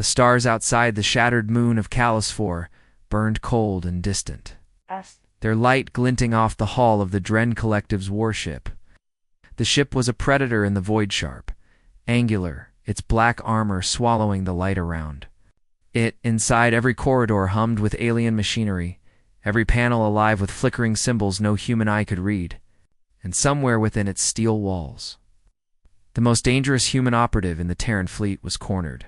The stars outside the shattered moon of Callus IV burned cold and distant, their light glinting off the hull of the Dren Collective's warship. The ship was a predator in the void sharp, angular, its black armor swallowing the light around. It, inside every corridor, hummed with alien machinery, every panel alive with flickering symbols no human eye could read, and somewhere within its steel walls, the most dangerous human operative in the Terran fleet was cornered.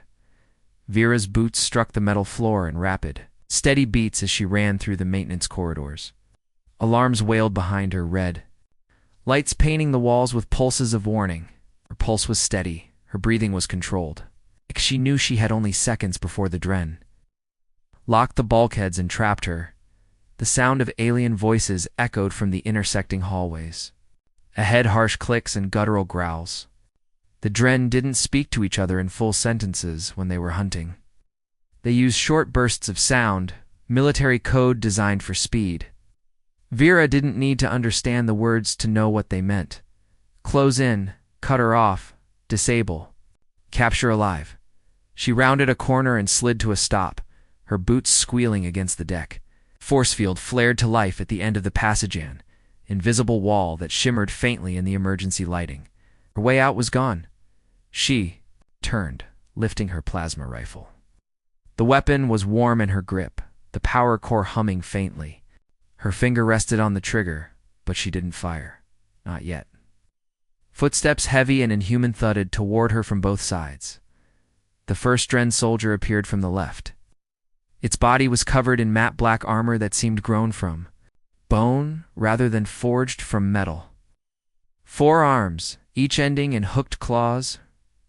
Vera's boots struck the metal floor in rapid, steady beats as she ran through the maintenance corridors. Alarms wailed behind her, red lights painting the walls with pulses of warning. Her pulse was steady, her breathing was controlled. She knew she had only seconds before the Dren locked the bulkheads and trapped her. The sound of alien voices echoed from the intersecting hallways. Ahead, harsh clicks and guttural growls. The Dren didn't speak to each other in full sentences when they were hunting. They used short bursts of sound, military code designed for speed. Vera didn't need to understand the words to know what they meant. Close in, cut her off, disable, capture alive. She rounded a corner and slid to a stop, her boots squealing against the deck. Force field flared to life at the end of the passage, an invisible wall that shimmered faintly in the emergency lighting. Her way out was gone. She turned, lifting her plasma rifle. The weapon was warm in her grip, the power core humming faintly. Her finger rested on the trigger, but she didn't fire. Not yet. Footsteps heavy and inhuman thudded toward her from both sides. The first Dren soldier appeared from the left. Its body was covered in matte black armor that seemed grown from bone rather than forged from metal. 4 arms, each ending in hooked claws,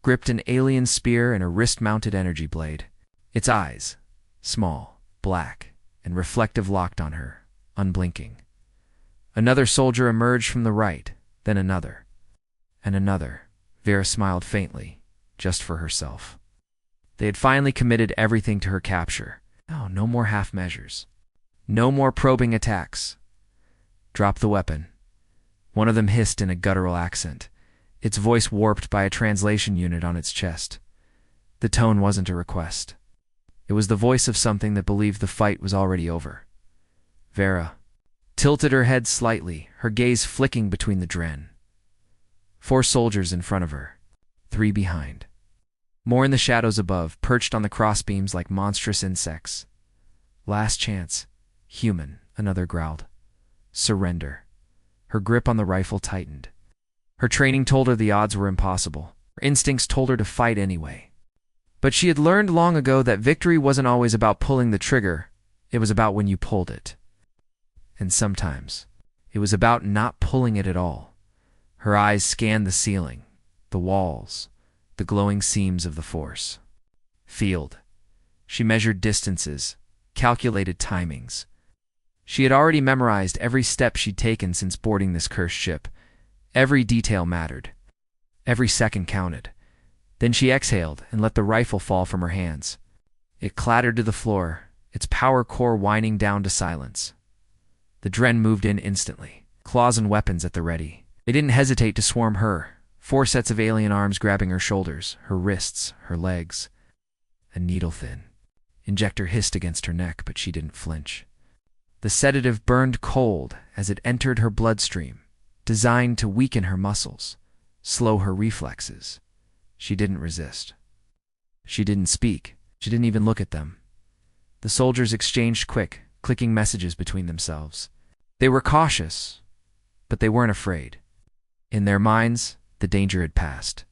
gripped an alien spear and a wrist-mounted energy blade. Its eyes, small, black, and reflective, locked on her, unblinking. Another soldier emerged from the right, then another. And another. Vera smiled faintly, just for herself. They had finally committed everything to her capture. Oh, no more half measures. No more probing attacks. Drop the weapon. One of them hissed in a guttural accent, its voice warped by a translation unit on its chest. The tone wasn't a request. It was the voice of something that believed the fight was already over. Vera tilted her head slightly, her gaze flicking between the Dren. 4 soldiers in front of her, 3 behind. More in the shadows above, perched on the crossbeams like monstrous insects. Last chance. Human, another growled. Surrender. Her grip on the rifle tightened. Her training told her the odds were impossible. Her instincts told her to fight anyway. But she had learned long ago that victory wasn't always about pulling the trigger, it was about when you pulled it. And sometimes, it was about not pulling it at all. Her eyes scanned the ceiling, the walls, the glowing seams of the force field. She measured distances, calculated timings. She had already memorized every step she'd taken since boarding this cursed ship. Every detail mattered. Every second counted. Then she exhaled and let the rifle fall from her hands. It clattered to the floor, its power core whining down to silence. The Dren moved in instantly, claws and weapons at the ready. They didn't hesitate to swarm her. 4 sets of alien arms grabbing her shoulders, her wrists, her legs. A needle thin injector hissed against her neck, but she didn't flinch. The sedative burned cold as it entered her bloodstream, designed to weaken her muscles, slow her reflexes. She didn't resist. She didn't speak. She didn't even look at them. The soldiers exchanged quick, clicking messages between themselves. They were cautious, but they weren't afraid. In their minds, the danger had passed.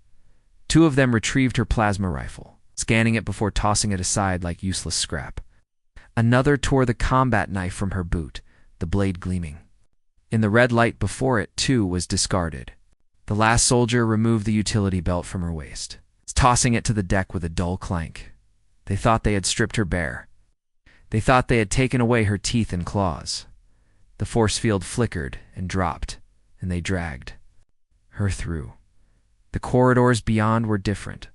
2 of them retrieved her plasma rifle, scanning it before tossing it aside like useless scrap. Another tore the combat knife from her boot, the blade gleaming. In the red light before it, too, was discarded. The last soldier removed the utility belt from her waist, tossing it to the deck with a dull clank. They thought they had stripped her bare. They thought they had taken away her teeth and claws. The force field flickered and dropped, and they dragged her through. The corridors beyond were different,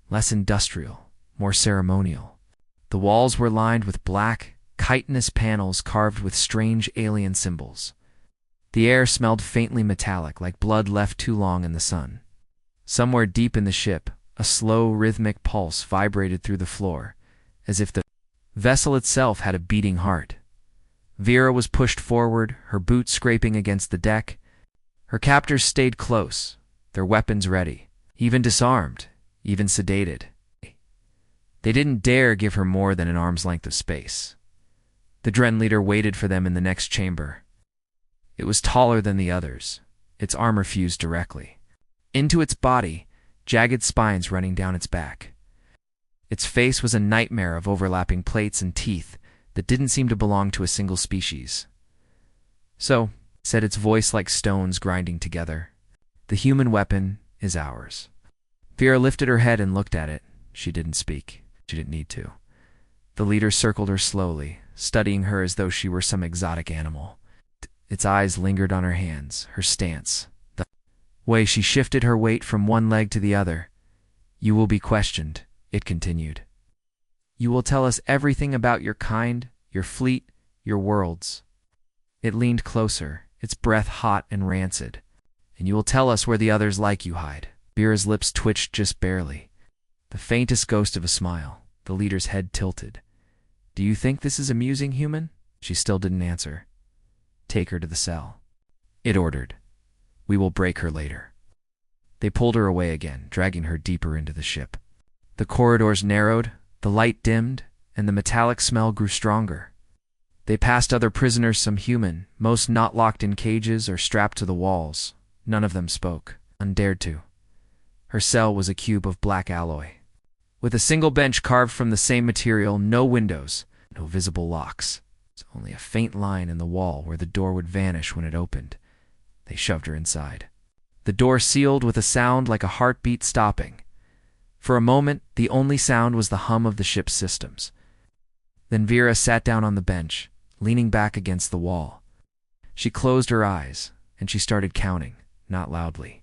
less industrial, more ceremonial. The walls were lined with black, chitinous panels carved with strange alien symbols. The air smelled faintly metallic, like blood left too long in the sun. Somewhere deep in the ship, A slow, rhythmic pulse vibrated through the floor, as if the vessel itself had a beating heart. Vera was pushed forward, her boots scraping against the deck. Her captors stayed close, their weapons ready, even disarmed, even sedated. They didn't dare give her more than an arm's length of space. The Dren leader waited for them in the next chamber. It was taller than the others, its armor fused directly into its body, jagged spines running down its back. Its face was a nightmare of overlapping plates and teeth that didn't seem to belong to a single species. "So," said its voice like stones grinding together, "the human weapon is ours." Vera lifted her head and looked at it. She didn't speak. She didn't need to. The leader circled her slowly, studying her as though she were some exotic animal. Its eyes lingered on her hands, her stance, the way she shifted her weight from one leg to the other. "You will be questioned," it continued. "You will tell us everything about your kind, your fleet, your worlds." It leaned closer, its breath hot and rancid. "And you will tell us where the others like you hide." Vera's lips twitched just barely. The faintest ghost of a smile. The leader's head tilted. "Do you think this is amusing, human?" She still didn't answer. "Take her to the cell," it ordered. "We will break her later." They pulled her away again, dragging her deeper into the ship. The corridors narrowed, the light dimmed, and the metallic smell grew stronger. They passed other prisoners, some human, most not locked in cages or strapped to the walls. None of them spoke, undared to. Her cell was a cube of black alloy, with a single bench carved from the same material, no windows, no visible locks. Only a faint line in the wall where the door would vanish when it opened. They shoved her inside. The door sealed with a sound like a heartbeat stopping. For a moment, the only sound was the hum of the ship's systems. Then Vera sat down on the bench, leaning back against the wall. She closed her eyes, and she started counting, not loudly.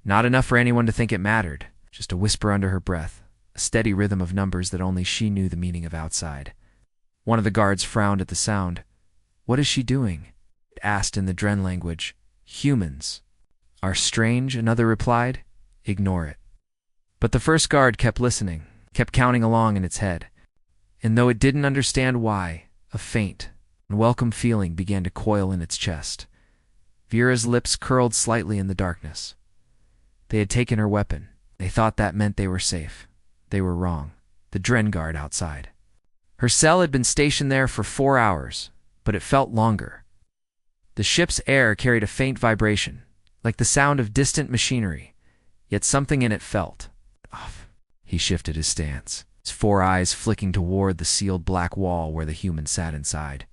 Not enough for anyone to think it mattered, just a whisper under her breath, a steady rhythm of numbers that only she knew the meaning of outside. One of the guards frowned at the sound. "What is she doing?" it asked in the Dren language. "Humans are strange," another replied. "Ignore it." But the first guard kept listening, kept counting along in its head. And though it didn't understand why, a faint, unwelcome feeling began to coil in its chest. Vera's lips curled slightly in the darkness. They had taken her weapon. They thought that meant they were safe. They were wrong. The Dren guard outside. Her cell had been stationed there for 4 hours, but it felt longer. The ship's air carried a faint vibration, like the sound of distant machinery, yet something in it felt off. He shifted his stance, his 4 eyes flicking toward the sealed black wall where the human sat inside.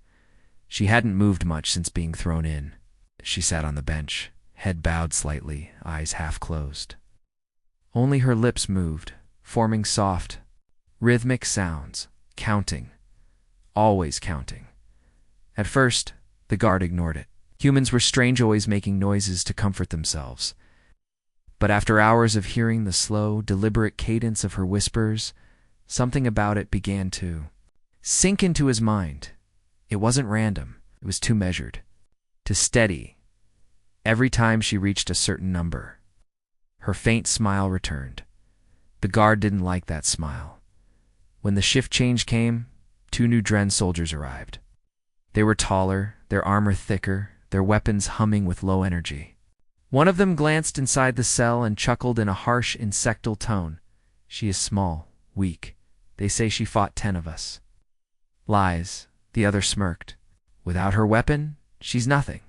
She hadn't moved much since being thrown in. She sat on the bench, head bowed slightly, eyes half closed. Only her lips moved, forming soft, rhythmic sounds, counting, always counting. At first, the guard ignored it. Humans were strange, always making noises to comfort themselves. But after hours of hearing the slow, deliberate cadence of her whispers, something about it began to sink into his mind. It wasn't random. It was too measured, too steady. Every time she reached a certain number, her faint smile returned. The guard didn't like that smile. When the shift change came, 2 new Dren soldiers arrived. They were taller, their armor thicker, their weapons humming with low energy. One of them glanced inside the cell and chuckled in a harsh, insectal tone. "She is small, weak. They say she fought 10 of us." "Lies," the other smirked. "Without her weapon, she's nothing."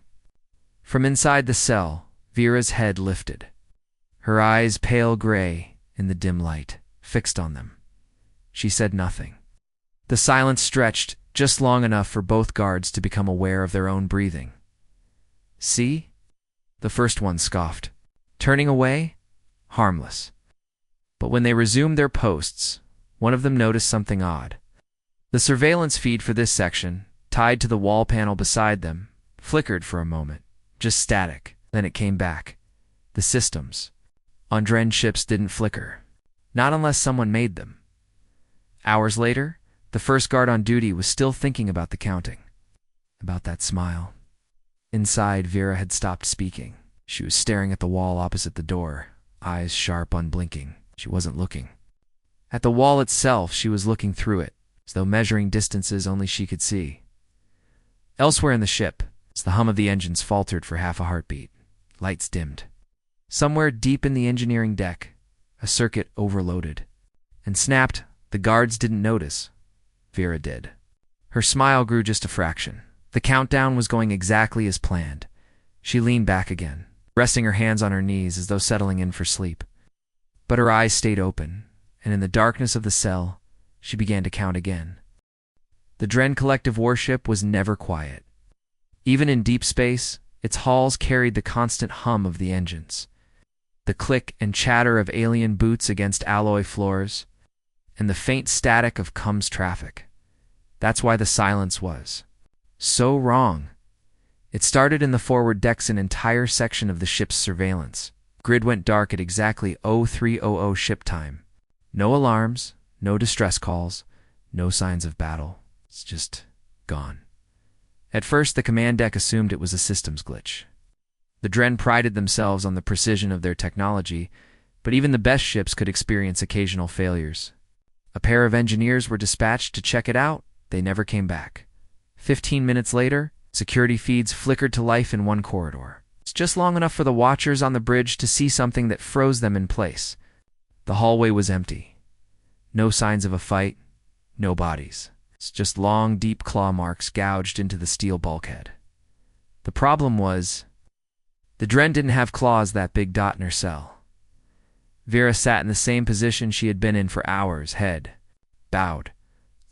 From inside the cell, Vera's head lifted. Her eyes pale gray in the dim light, fixed on them. She said nothing. The silence stretched just long enough for both guards to become aware of their own breathing. "See?" The first one scoffed. Turning away? Harmless. But when they resumed their posts, one of them noticed something odd. The surveillance feed for this section, tied to the wall panel beside them, flickered for a moment, just static. Then it came back. The systems on Dren ships didn't flicker. Not unless someone made them. Hours later, the first guard on duty was still thinking about the counting. About that smile. Inside, Vera had stopped speaking. She was staring at the wall opposite the door, eyes sharp, unblinking. She wasn't looking. At the wall itself, she was looking through it, as though measuring distances only she could see. Elsewhere in the ship, as the hum of the engines faltered for half a heartbeat, lights dimmed. Somewhere deep in the engineering deck, a circuit overloaded and snapped. The guards didn't notice. Vera did. Her smile grew just a fraction. The countdown was going exactly as planned. She leaned back again, resting her hands on her knees as though settling in for sleep. But her eyes stayed open, and in the darkness of the cell, she began to count again. The Dren collective warship was never quiet. Even in deep space, its halls carried the constant hum of the engines, the click and chatter of alien boots against alloy floors, and the faint static of Cum's traffic. That's why the silence was so wrong. It started in the forward decks, an entire section of the ship's surveillance. Grid went dark at exactly 0300 ship time. No alarms, no distress calls, no signs of battle. It's just gone. At first, the command deck assumed it was a systems glitch. The Dren prided themselves on the precision of their technology, but even the best ships could experience occasional failures. A pair of engineers were dispatched to check it out. They never came back. 15 minutes later, security feeds flickered to life in one corridor. It's just long enough for the watchers on the bridge to see something that froze them in place. The hallway was empty. No signs of a fight, no bodies. It's just long, deep claw marks gouged into the steel bulkhead. The problem was, the Dren didn't have claws that big dot in her cell. Vera sat in the same position she had been in for hours, head bowed,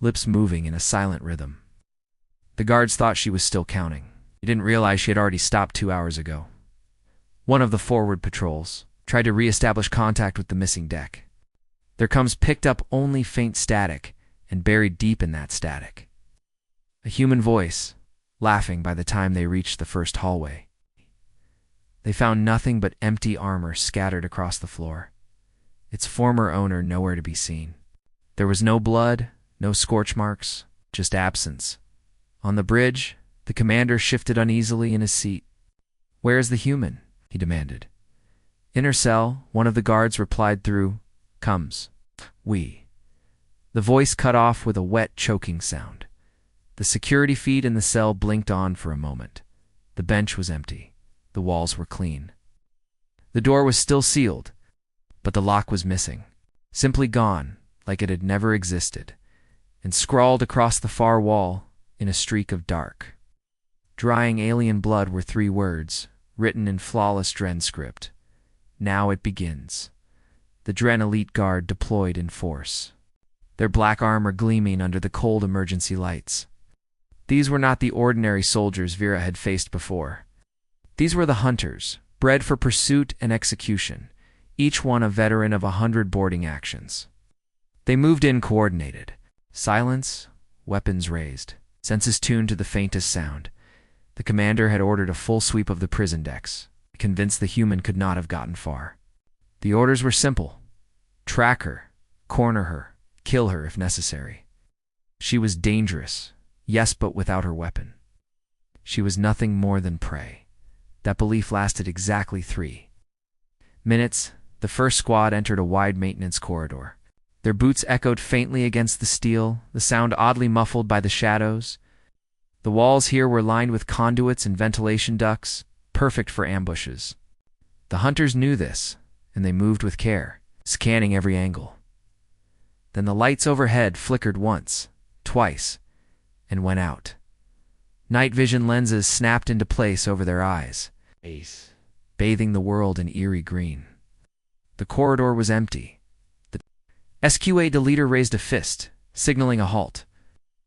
lips moving in a silent rhythm. The guards thought she was still counting. They didn't realize she had already stopped 2 hours ago. One of the forward patrols tried to re-establish contact with the missing deck. Their comms picked up only faint static, and buried deep in that static, a human voice, laughing by the time they reached the first hallway. They found nothing but empty armor scattered across the floor. Its former owner nowhere to be seen. There was no blood, no scorch marks, just absence. On the bridge, the commander shifted uneasily in his seat. "Where is the human?" he demanded. In her cell, one of the guards replied through, "Comes. We." The voice cut off with a wet, choking sound. The security feed in the cell blinked on for a moment. The bench was empty. The walls were clean. The door was still sealed, but the lock was missing, simply gone, like it had never existed, and scrawled across the far wall in a streak of dark, drying alien blood were 3 words, written in flawless Dren script. "Now it begins." The Dren elite guard deployed in force, their black armor gleaming under the cold emergency lights. These were not the ordinary soldiers Vera had faced before. These were the hunters, bred for pursuit and execution, each one a veteran of 100 boarding actions. They moved in coordinated, silence, weapons raised, senses tuned to the faintest sound. The commander had ordered a full sweep of the prison decks, convinced the human could not have gotten far. The orders were simple: track her, corner her, kill her if necessary. She was dangerous, yes, but without her weapon. She was nothing more than prey. That belief lasted exactly 3 minutes. The first squad entered a wide maintenance corridor. Their boots echoed faintly against the steel, the sound oddly muffled by the shadows. The walls here were lined with conduits and ventilation ducts, perfect for ambushes. The hunters knew this, and they moved with care, scanning every angle. Then the lights overhead flickered once, twice, and went out. Night vision lenses snapped into place over their eyes, bathing the world in eerie green. The corridor was empty. The SQA leader raised a fist, signaling a halt.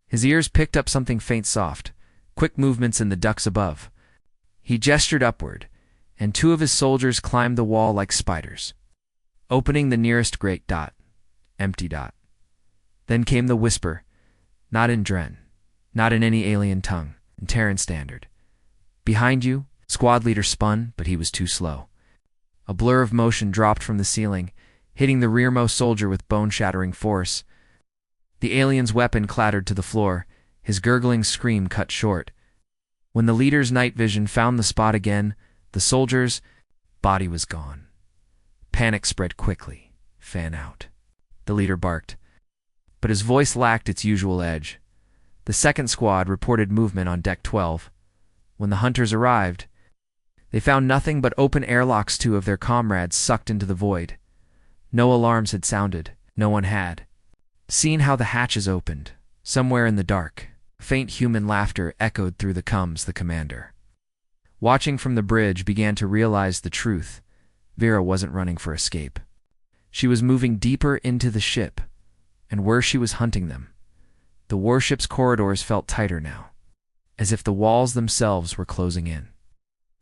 His ears picked up something faint soft, quick movements in the ducts above. He gestured upward, and 2 of his soldiers climbed the wall like spiders, opening the nearest great dot, empty dot. Then came the whisper, not in Dren, not in any alien tongue, in Terran standard. "Behind you." Squad leader spun, but he was too slow. A blur of motion dropped from the ceiling, hitting the rearmost soldier with bone-shattering force. The alien's weapon clattered to the floor, his gurgling scream cut short. When the leader's night vision found the spot again, the soldier's body was gone. Panic spread quickly, Fan out, the leader barked. But his voice lacked its usual edge. The second squad reported movement on Deck 12. When the hunters arrived, they found nothing but open airlocks. Two of their comrades sucked into the void. No alarms had sounded. No one had seen how the hatches opened. Somewhere in the dark, faint human laughter echoed through the comms. The commander, watching from the bridge, began to realize the truth. Vera wasn't running for escape. She was moving deeper into the ship, and where she was hunting them. The warship's corridors felt tighter now, as if the walls themselves were closing in.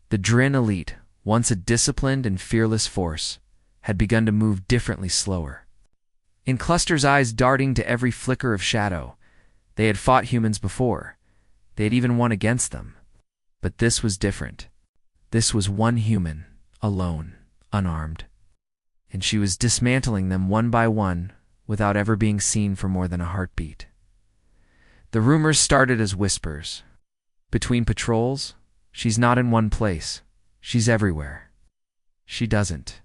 The Drin elite, once a disciplined and fearless force, had begun to move differently, slower. In clusters, eyes darting to every flicker of shadow. They had fought humans before. They had even won against them. But this was different. This was one human, alone, unarmed. And she was dismantling them one by one, without ever being seen for more than a heartbeat. The rumors started as whispers. Between patrols, she's not in one place. She's everywhere. She doesn't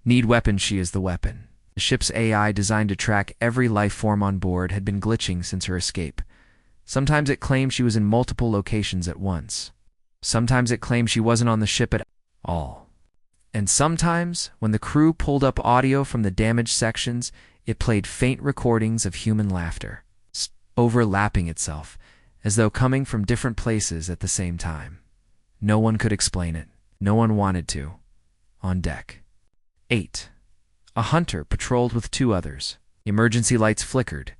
need weapons, she is the weapon. The ship's AI, designed to track every life form on board, had been glitching since her escape. Sometimes it claimed she was in multiple locations at once. Sometimes it claimed she wasn't on the ship at all. And sometimes, when the crew pulled up audio from the damaged sections, it played faint recordings of human laughter, overlapping itself, as though coming from different places at the same time. No one could explain it. No one wanted to. On deck 8, a hunter patrolled with 2 others. Emergency lights flickered,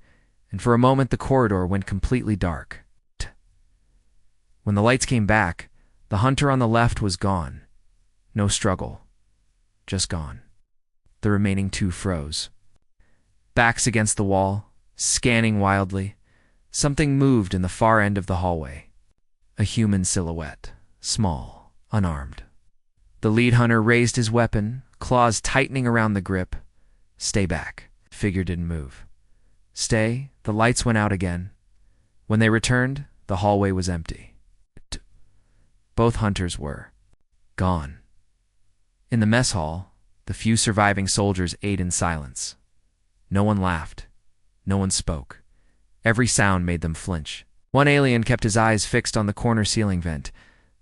and for a moment the corridor went completely dark. When the lights came back, the hunter on the left was gone. No struggle. Just gone. The remaining 2 froze. Backs against the wall, scanning wildly. Something moved in the far end of the hallway. A human silhouette, small, unarmed. The lead hunter raised his weapon, claws tightening around the grip. Stay back. Figure didn't move. Stay. The lights went out again. When they returned, the hallway was empty. Both hunters were gone. In the mess hall, the few surviving soldiers ate in silence. No one laughed. No one spoke. Every sound made them flinch. One alien kept his eyes fixed on the corner ceiling vent,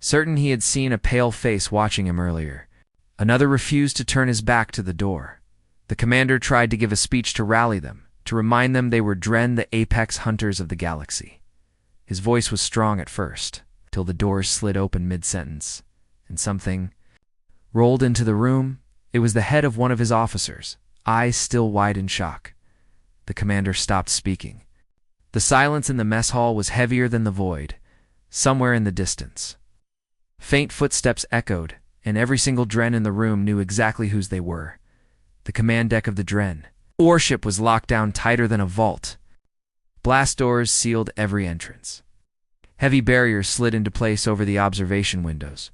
certain he had seen a pale face watching him earlier. Another refused to turn his back to the door. The commander tried to give a speech to rally them, to remind them they were Dren, the apex hunters of the galaxy. His voice was strong at first, till the doors slid open mid-sentence, and something rolled into the room. It was the head of one of his officers, eyes still wide in shock. The commander stopped speaking. The silence in the mess hall was heavier than the void, somewhere in the distance. Faint footsteps echoed, and every single Dren in the room knew exactly whose they were. The command deck of the Dren. Warship was locked down tighter than a vault. Blast doors sealed every entrance. Heavy barriers slid into place over the observation windows,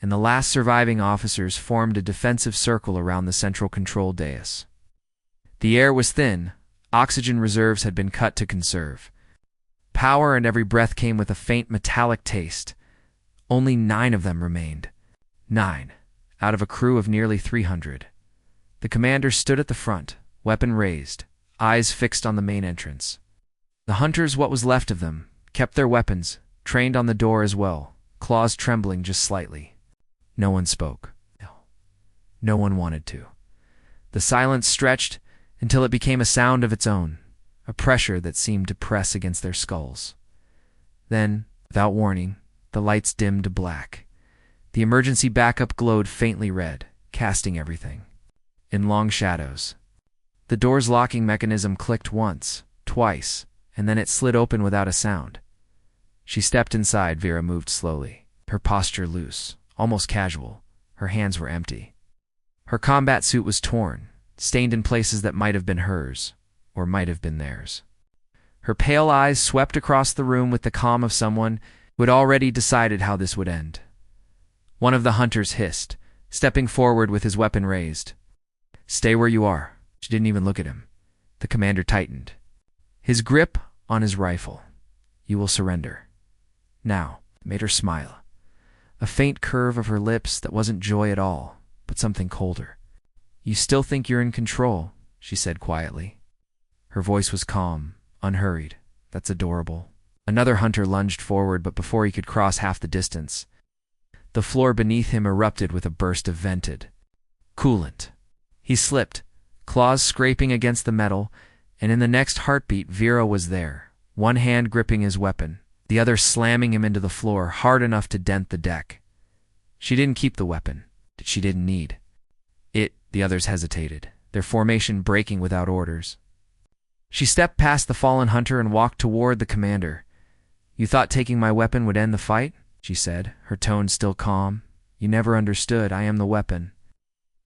and the last surviving officers formed a defensive circle around the central control dais. The air was thin. Oxygen reserves had been cut to conserve power, and every breath came with a faint metallic taste. Only 9 of them remained. 9, out of a crew of nearly 300. The commander stood at the front, weapon raised, eyes fixed on the main entrance. The hunters, what was left of them, kept their weapons, trained on the door as well, claws trembling just slightly. No one spoke. No one wanted to. The silence stretched until it became a sound of its own, a pressure that seemed to press against their skulls. Then, without warning, the lights dimmed to black. The emergency backup glowed faintly red, casting everything in long shadows. The door's locking mechanism clicked once, twice, and then it slid open without a sound. She stepped inside. Vera moved slowly, her posture loose, almost casual. Her hands were empty. Her combat suit was torn, stained in places that might have been hers, or might have been theirs. Her pale eyes swept across the room with the calm of someone who had already decided how this would end. One of the hunters hissed, stepping forward with his weapon raised. "Stay where you are." She didn't even look at him. The commander tightened his grip on his rifle. "You will surrender." Now, it made her smile. A faint curve of her lips that wasn't joy at all, but something colder. "You still think you're in control, she said quietly. Her voice was calm, unhurried. That's adorable. Another hunter lunged forward, but before he could cross half the distance, the floor beneath him erupted with a burst of vented coolant. He slipped, claws scraping against the metal, and in the next heartbeat Vera was there, one hand gripping his weapon, the other slamming him into the floor hard enough to dent the deck. She didn't keep the weapon. She didn't need it. The others hesitated, their formation breaking without orders. She stepped past the fallen hunter and walked toward the commander. "You thought taking my weapon would end the fight?" she said, her tone still calm. "You never understood. I am the weapon."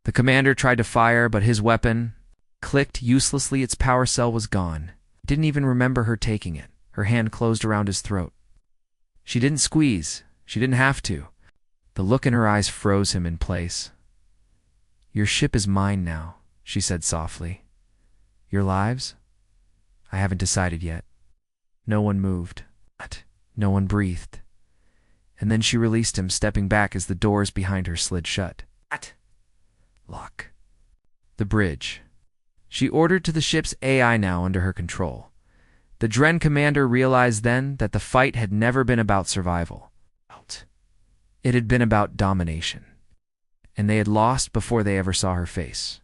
The commander tried to fire, but his weapon clicked uselessly. Its power cell was gone. He didn't even remember her taking it. Her hand closed around his throat. She didn't squeeze. She didn't have to. The look in her eyes froze him in place. "Your ship is mine now," she said softly. "Your lives? I haven't decided yet." No one moved. No one breathed. And then she released him, stepping back as the doors behind her slid shut. Lock. The bridge. She ordered to the ship's AI now under her control. The Dren commander realized then that the fight had never been about survival. It had been about domination. And they had lost before they ever saw her face.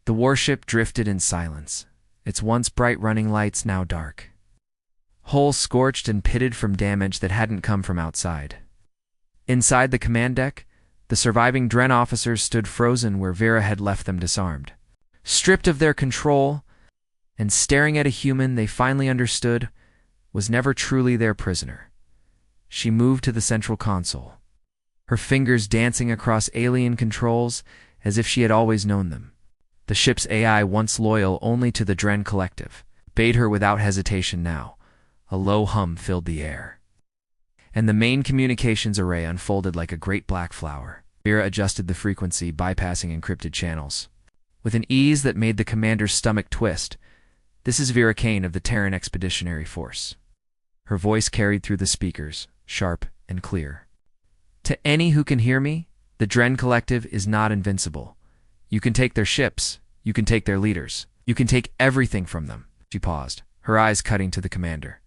The warship drifted in silence, its once bright running lights now dark. Hulls scorched and pitted from damage that hadn't come from outside. Inside the command deck, the surviving Dren officers stood frozen where Vera had left them disarmed. Stripped of their control, and staring at a human they finally understood was never truly their prisoner. She moved to the central console, her fingers dancing across alien controls as if she had always known them. The ship's AI, once loyal only to the Dren collective, obeyed her without hesitation now. A low hum filled the air. And the main communications array unfolded like a great black flower. Vera adjusted the frequency, bypassing encrypted channels. With an ease that made the commander's stomach twist, "This is Vera Kane of the Terran Expeditionary Force." Her voice carried through the speakers, sharp and clear. "To any who can hear me, the Dren Collective is not invincible. You can take their ships, you can take their leaders, you can take everything from them." She paused, her eyes cutting to the commander.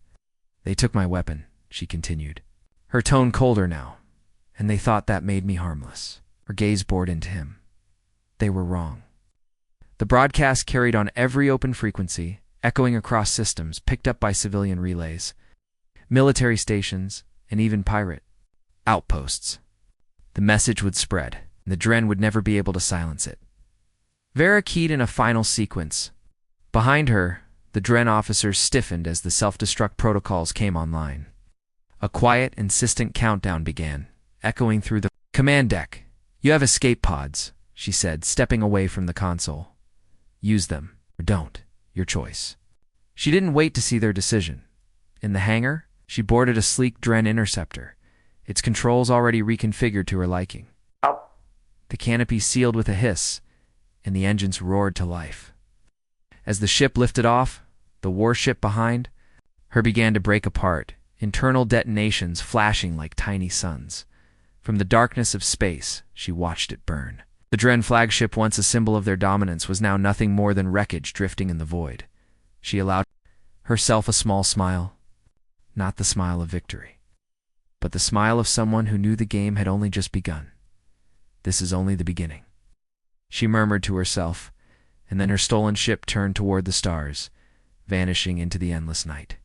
"They took my weapon," she continued, her tone colder now, "and they thought that made me harmless." Her gaze bored into him. They were wrong. The broadcast carried on every open frequency, echoing across systems, picked up by civilian relays, military stations, and even pirate outposts. The message would spread, and the Dren would never be able to silence it. Vera keyed in a final sequence. Behind her, the Dren officers stiffened as the self-destruct protocols came online. A quiet, insistent countdown began, echoing through the command deck. "You have escape pods," she said, stepping away from the console. "Use them, or don't. Your choice." She didn't wait to see their decision. In the hangar, she boarded a sleek Dren interceptor, its controls already reconfigured to her liking. The canopy sealed with a hiss, and the engines roared to life. As the ship lifted off, the warship behind her began to break apart, internal detonations flashing like tiny suns. From the darkness of space, she watched it burn. The Dren flagship, once a symbol of their dominance, was now nothing more than wreckage drifting in the void. She allowed herself a small smile, not the smile of victory, but the smile of someone who knew the game had only just begun. "This is only the beginning," she murmured to herself, and then her stolen ship turned toward the stars, vanishing into the endless night.